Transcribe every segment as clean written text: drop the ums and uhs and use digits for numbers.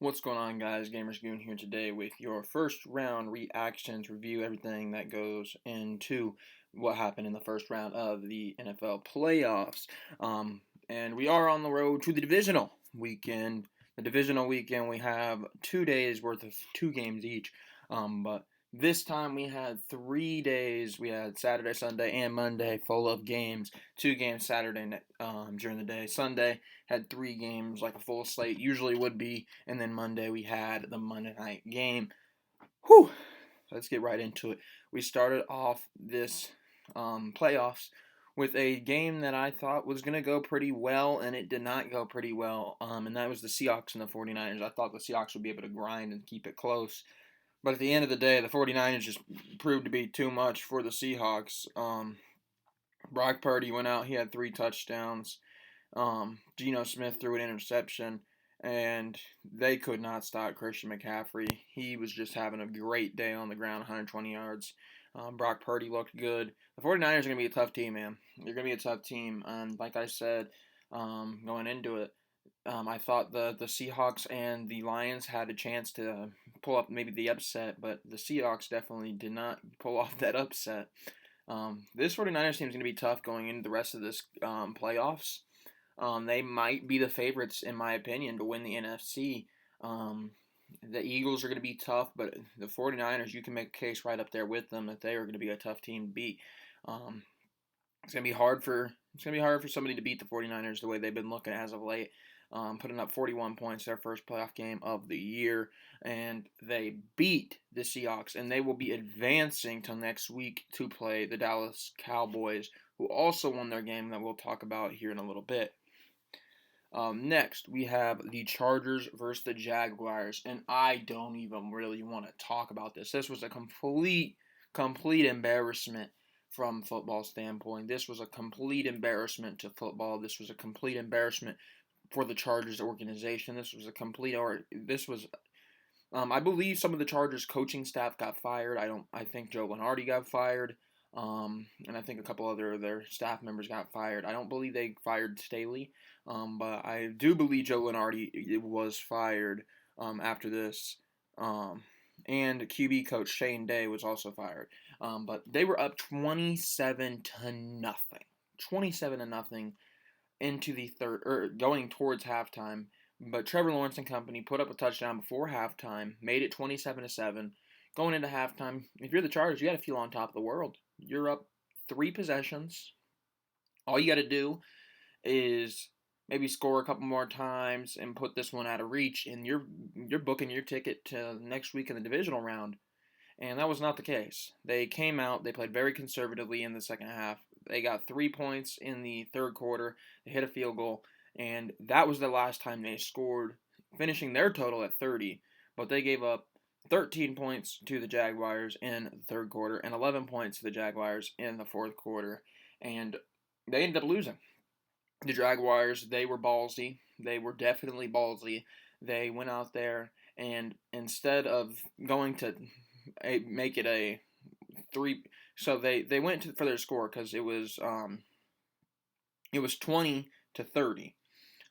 What's going on, guys? Gamers Goon here today with your first round reactions, review everything that goes into what happened in the first round of the NFL playoffs. And we are on the road to the divisional weekend. The divisional weekend, we have 2 days worth of two games each. But this time we had 3 days. We had Saturday, Sunday, and Monday full of games. 2 games Saturday during the day. Sunday had 3 games like a full slate usually would be, and then Monday we had the Monday night game. Whew! Let's get right into it. We started off this playoffs with a game that I thought was going to go pretty well, and it did not go pretty well, and that was the Seahawks and the 49ers. I thought the Seahawks would be able to grind and keep it close. But at the end of the day, the 49ers just proved to be too much for the Seahawks. Brock Purdy went out. He had 3 touchdowns. Geno Smith threw an interception, and they could not stop Christian McCaffrey. He was just having a great day on the ground, 120 yards. Brock Purdy looked good. The 49ers are going to be a tough team, man. They're going to be a tough team. And like I said, going into it, I thought the Seahawks and the Lions had a chance to pull up maybe the upset, but the Seahawks definitely did not pull off that upset. This 49ers team is going to be tough going into the rest of this playoffs. They might be the favorites, in my opinion, to win the NFC. The Eagles are going to be tough, but the 49ers, you can make a case right up there with them that they are going to be a tough team to beat. It's going to be hard for somebody to beat the 49ers the way they've been looking as of late. Putting up 41 points their first playoff game of the year, and they beat the Seahawks, and they will be advancing to next week to play the Dallas Cowboys, who also won their game that we'll talk about here in a little bit. Next, we have the Chargers versus the Jaguars, and I don't even really want to talk about this. This was a complete embarrassment from football standpoint. This was a complete embarrassment to football. This was a complete embarrassment for the Chargers organization. I believe some of the Chargers coaching staff got fired. I think Joe Lunardi got fired. And I think a couple other of their staff members got fired. I don't believe they fired Staley, but I do believe Joe Lunardi was fired after this. And QB coach Shane Day was also fired. But they were up 27-0. 27-0 into the third, or going towards halftime. But Trevor Lawrence and company put up a touchdown before halftime, made it 27-7. Going into halftime, if you're the Chargers, you got to feel on top of the world. You're up 3 possessions. All you got to do is maybe score a couple more times and put this one out of reach, and you're booking your ticket to next week in the divisional round. And that was not the case. They came out, they played very conservatively in the second half. They got 3 points in the third quarter. They hit a field goal, and that was the last time they scored, finishing their total at 30. But they gave up 13 points to the Jaguars in the third quarter and 11 points to the Jaguars in the fourth quarter. And they ended up losing. The Jaguars, they were ballsy. They were definitely ballsy. They went out there, and instead of going to make it a 3, so they went for their score because it was 20-30.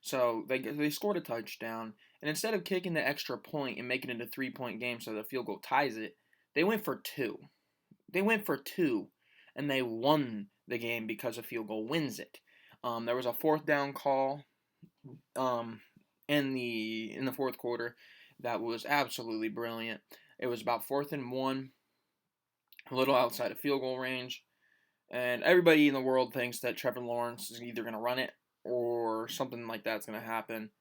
So they scored a touchdown, and instead of kicking the extra point and making it a 3-point game so the field goal ties it, they went for 2. They went for 2, and they won the game because a field goal wins it. There was a 4th down call in the fourth quarter that was absolutely brilliant. It was about 4th and 1, a little outside of field goal range, and everybody in the world thinks that Trevor Lawrence is either going to run it or something like that's going to happen.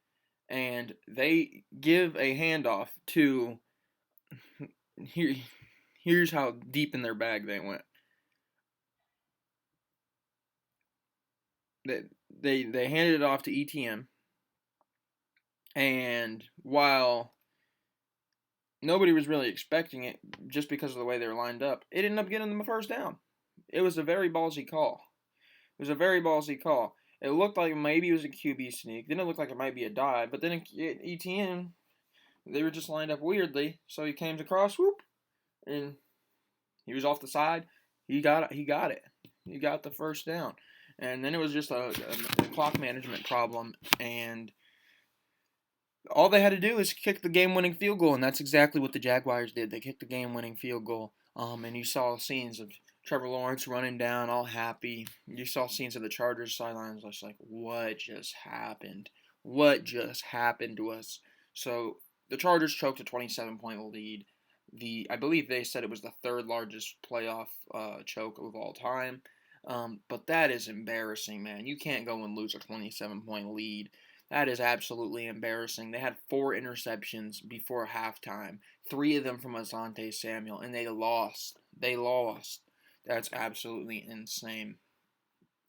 And they give a handoff to here's how deep in their bag they went. They handed it off to ETN, and while nobody was really expecting it just because of the way they were lined up, it ended up getting them a first down. It was a very ballsy call. It looked like maybe it was a QB sneak. Then it looked like it might be a dive. But then ETN, they were just lined up weirdly. So he came across, whoop, and he was off the side. He got it. He got the first down. And then it was just a clock management problem. And All they had to do is kick the game-winning field goal, and that's exactly what the Jaguars did. They kicked the game-winning field goal, and you saw scenes of Trevor Lawrence running down, all happy. You saw scenes of the Chargers sidelines. I was like, "What just happened? What just happened to us?" So the Chargers choked a 27-point lead. I believe they said it was the third largest playoff choke of all time. But that is embarrassing, man. You can't go and lose a 27-point lead. That is absolutely embarrassing. They had 4 interceptions before halftime, 3 of them from Asante Samuel, and they lost. They lost. That's absolutely insane.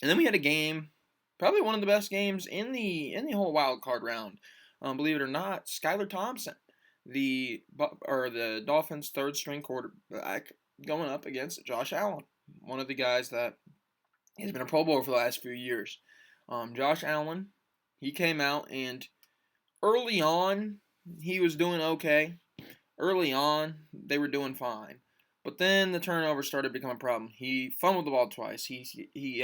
And then we had a game, probably one of the best games in the whole wild card round. Believe it or not, Skylar Thompson, the Dolphins' third string quarterback, going up against Josh Allen, one of the guys that has been a Pro Bowler for the last few years. Josh Allen, he came out and early on he was doing okay. Early on they were doing fine, but then the turnover started to become a problem. He fumbled the ball twice. He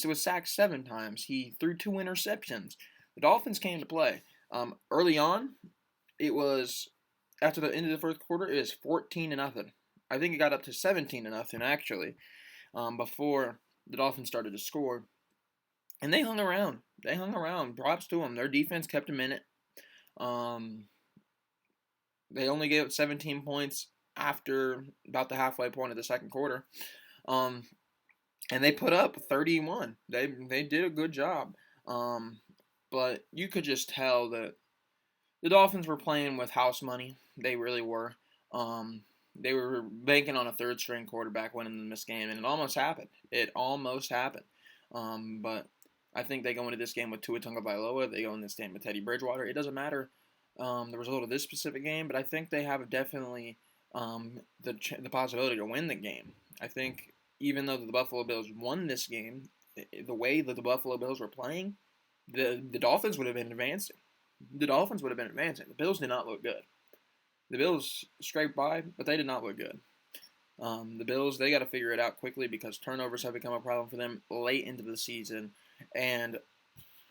was sacked 7 times. He threw 2 interceptions. The Dolphins came to play. Early on, it was after the end of the first quarter. It was 14-0. I think it got up to 17-0 actually. Before the Dolphins started to score, and they hung around. They hung around. Props to them. Their defense kept them in it. Um, they only gave up 17 points after about the halfway point of the second quarter. Um, and they put up 31. They did a good job. But you could just tell that the Dolphins were playing with house money. They really were. They were banking on a third string quarterback winning this game, and it almost happened. It almost happened. But I think they go into this game with Tua Tagovailoa. They go in this game with Teddy Bridgewater. It doesn't matter the result of this specific game, but I think they have definitely the possibility to win the game. I think even though the Buffalo Bills won this game, the way that the Buffalo Bills were playing, the Dolphins would have been advancing. The Dolphins would have been advancing. The Bills did not look good. The Bills scraped by, but they did not look good. The Bills, they got to figure it out quickly because turnovers have become a problem for them late into the season, and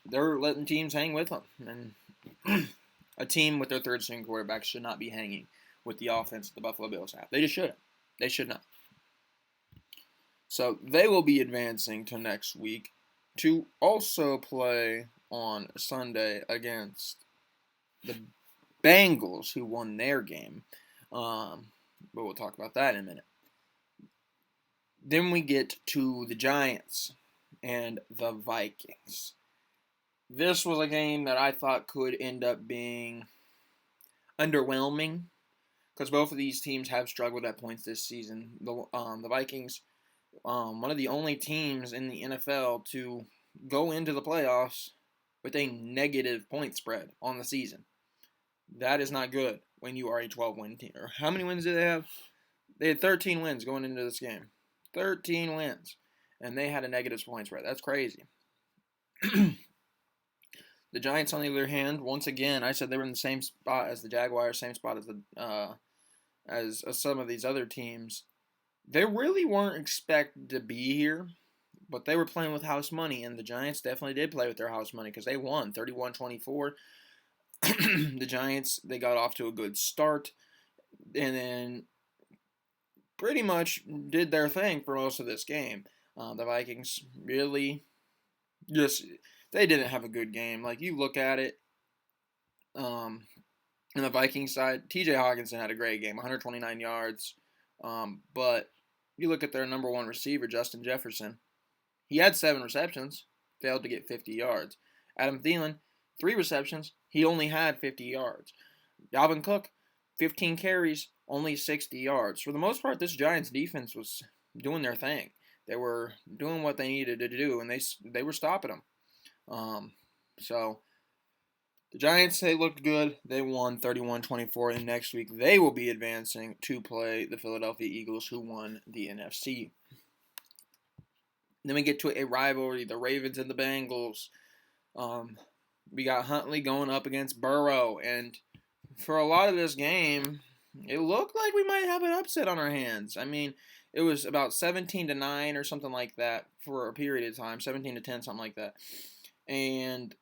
they're letting teams hang with them. And a team with their third string quarterback should not be hanging with the offense that the Buffalo Bills have. They just shouldn't. They should not. So they will be advancing to next week to also play on Sunday against the Bengals, who won their game. But we'll talk about that in a minute. Then we get to the Giants and the Vikings. This was a game that I thought could end up being underwhelming because both of these teams have struggled at points this season. The Vikings, one of the only teams in the NFL to go into the playoffs with a negative point spread on the season. That is not good when you are a 12-win team. Or how many wins did they have? They had 13 wins going into this game. 13 wins. And they had a negative point spread. That's crazy. The Giants, on the other hand, once again, I said they were in the same spot as the Jaguars, same spot as as some of these other teams. They really weren't expected to be here, but they were playing with house money, and the Giants definitely did play with their house money because they won 31-24. The Giants, they got off to a good start, and then pretty much did their thing for most of this game. The Vikings really just, they didn't have a good game. Like, you look at it, on the Vikings side, TJ Hawkinson had a great game, 129 yards. But you look at their number one receiver, Justin Jefferson, he had 7 receptions, failed to get 50 yards. Adam Thielen, 3 receptions, he only had 50 yards. Dalvin Cook, 15 carries, only 60 yards. For the most part, this Giants defense was doing their thing. They were doing what they needed to do, and they were stopping them. So the Giants, they looked good. They won 31-24, and next week they will be advancing to play the Philadelphia Eagles, who won the NFC. Then we get to a rivalry, the Ravens and the Bengals. We got Huntley going up against Burrow, and for a lot of this game, it looked like we might have an upset on our hands. I mean, it was about 17-9 or something like that for a period of time, 17-10, something like that. And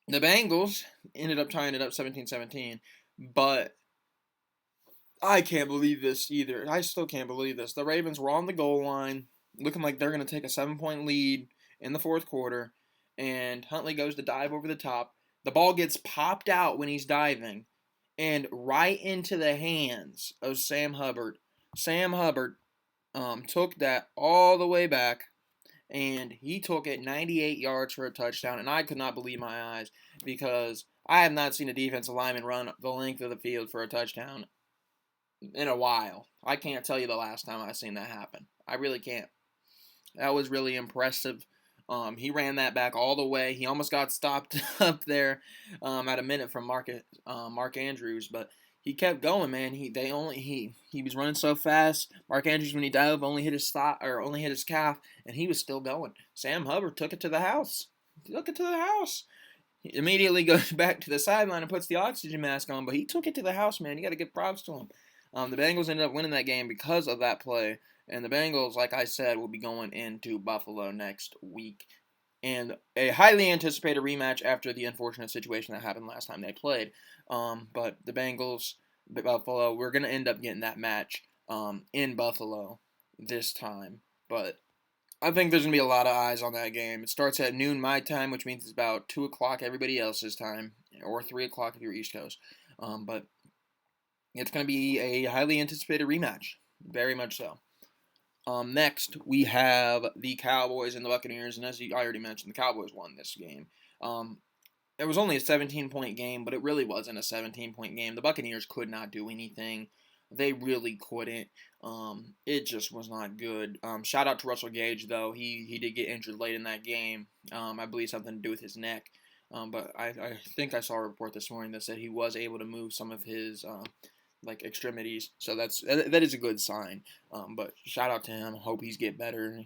The Bengals ended up tying it up 17-17, but I can't believe this either. I still can't believe this. The Ravens were on the goal line, looking like they're going to take a 7-point lead in the fourth quarter, and Huntley goes to dive over the top. The ball gets popped out when he's diving, and right into the hands of Sam Hubbard. Sam Hubbard took that all the way back, and he took it 98 yards for a touchdown, and I could not believe my eyes because I have not seen a defensive lineman run the length of the field for a touchdown in a while. I can't tell you the last time I've seen that happen. I really can't. That was really impressive. He ran that back all the way. He almost got stopped up there at a minute from Mark Andrews, but he kept going, man. He was running so fast. Mark Andrews, when he dove, only hit his calf, and he was still going. Sam Hubbard took it to the house. Took it to the house. He immediately goes back to the sideline and puts the oxygen mask on, but he took it to the house, man. You got to give props to him. The Bengals ended up winning that game because of that play. And the Bengals, like I said, will be going into Buffalo next week. And a highly anticipated rematch after the unfortunate situation that happened last time they played. But the Bengals, Buffalo, we're going to end up getting that match in Buffalo this time. But I think there's going to be a lot of eyes on that game. It starts at noon my time, which means it's about 2 o'clock everybody else's time, or 3 o'clock if you're East Coast. But it's going to be a highly anticipated rematch. Very much so. Next, we have the Cowboys and the Buccaneers, and as I already mentioned, the Cowboys won this game. It was only a 17-point game, but it really wasn't a 17-point game. The Buccaneers could not do anything. They really couldn't. It just was not good. Shout out to Russell Gage, though. He did get injured late in that game. I believe something to do with his neck. But I think I saw a report this morning that said he was able to move some of his extremities, so that is a good sign. But shout out to him. Hope he's get better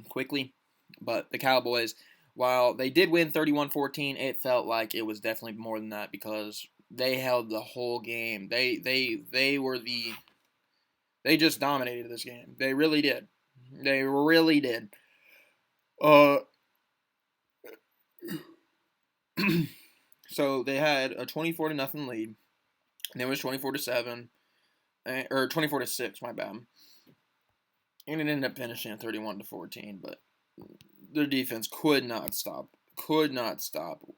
quickly. But the Cowboys, while they did win 31-14, it felt like it was definitely more than that because they held the whole game. They just dominated this game. They really did. They really did. So they had a 24-0 lead. And it was 24-7, or 24-6, my bad. And it ended up finishing at 31-14, but their defense could not stop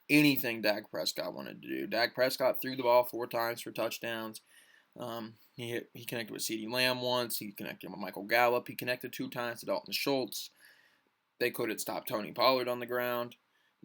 anything Dak Prescott wanted to do. Dak Prescott threw the ball 4 times for touchdowns. He connected with CeeDee Lamb once. He connected with Michael Gallup. He connected 2 times to Dalton Schultz. They couldn't stop Tony Pollard on the ground.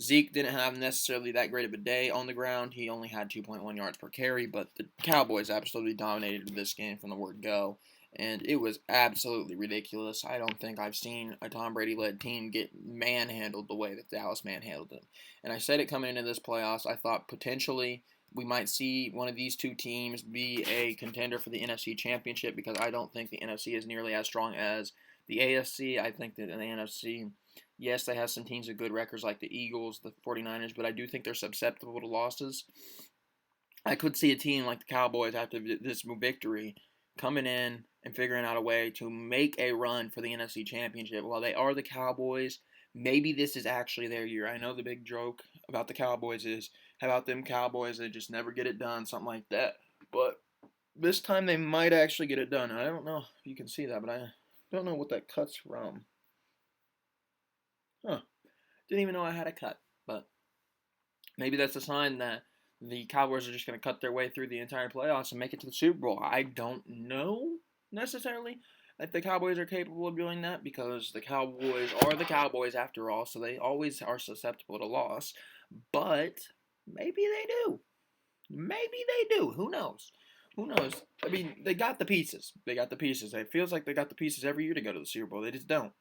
Zeke didn't have necessarily that great of a day on the ground. He only had 2.1 yards per carry, but the Cowboys absolutely dominated this game from the word go, and it was absolutely ridiculous. I don't think I've seen a Tom Brady-led team get manhandled the way that Dallas manhandled them. And I said it coming into this playoffs, I thought potentially we might see one of these two teams be a contender for the NFC Championship because I don't think the NFC is nearly as strong as the AFC. I think that in the NFC, yes, they have some teams with good records like the Eagles, the 49ers, but I do think they're susceptible to losses. I could see a team like the Cowboys after this victory coming in and figuring out a way to make a run for the NFC Championship. While they are the Cowboys, maybe this is actually their year. I know the big joke about the Cowboys is, how about them Cowboys, they just never get it done, something like that. But this time they might actually get it done. I don't know if you can see that, but I don't know what that cut's from. Huh. Didn't even know I had a cut, but maybe that's a sign that the Cowboys are just going to cut their way through the entire playoffs and make it to the Super Bowl. I don't know necessarily if the Cowboys are capable of doing that because the Cowboys are the Cowboys after all, so they always are susceptible to loss. But maybe they do. Maybe they do. Who knows? Who knows? I mean, they got the pieces. It feels like they got the pieces every year to go to the Super Bowl. They just don't.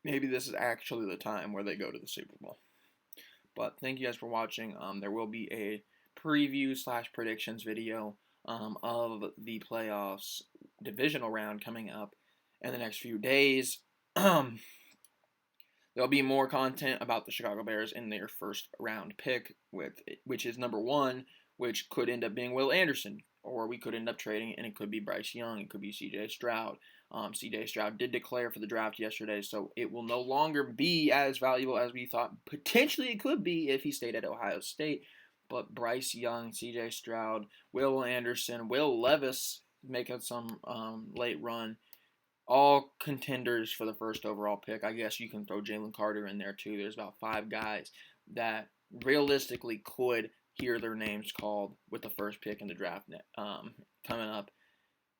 Maybe this is actually the time where they go to the Super Bowl. But thank you guys for watching. There will be a preview / predictions video of the playoffs divisional round coming up in the next few days. There'll be more content about the Chicago Bears in their first round pick, which is number 1, which could end up being Will Anderson, or we could end up trading, and it could be Bryce Young, it could be C.J. Stroud. C.J. Stroud did declare for the draft yesterday, so it will no longer be as valuable as we thought potentially it could be if he stayed at Ohio State. But Bryce Young, C.J. Stroud, Will Anderson, Will Levis making some late run, all contenders for the first overall pick. I guess you can throw Jalen Carter in there too. There's about 5 guys that realistically could hear their names called with the first pick in the draft coming up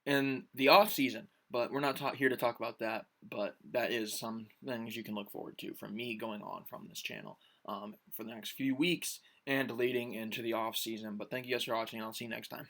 in the off season. But we're not here to talk about that. But that is some things you can look forward to from me going on from this channel for the next few weeks and leading into the off season. But thank you guys for watching. I'll see you next time.